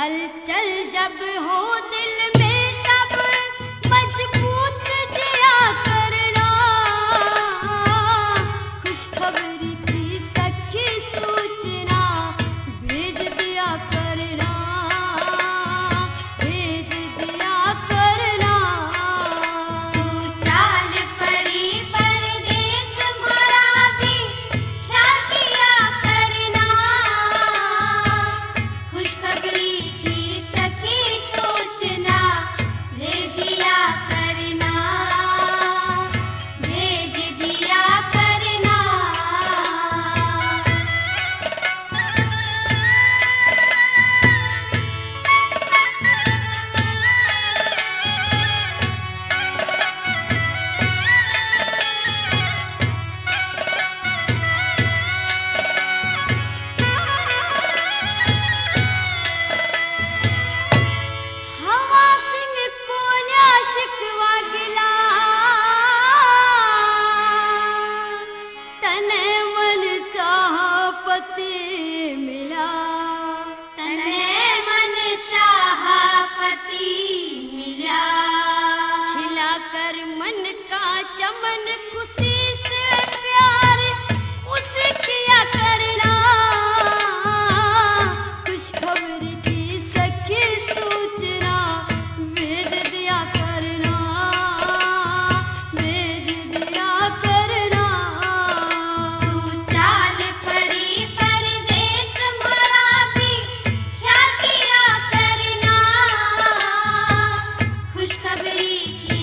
हलचल जब हो दिल में तब मजबूत जिया करना, खुशखबरी की सखी सूचना भेज दिया करना, भेज दिया करना। तू चाल पड़ी परदेस भरा भी क्या किया करना, खुशखबरी की सखी सूचना भेज दिया करना, भेज दिया करना। हवा सिंह को न्या शिकवा गिला, तने मन चाह पति मिला, तने मन चाहा पति मिला, खिला कर मन का चमन खुशी से प्यार उसे किया करना, खुशखबरी की सखी सूचना भेज दिया करना, भेज दिया करना। तू चाल पड़ी परदेस भरा भी क्या किया करना, खुशखबरी की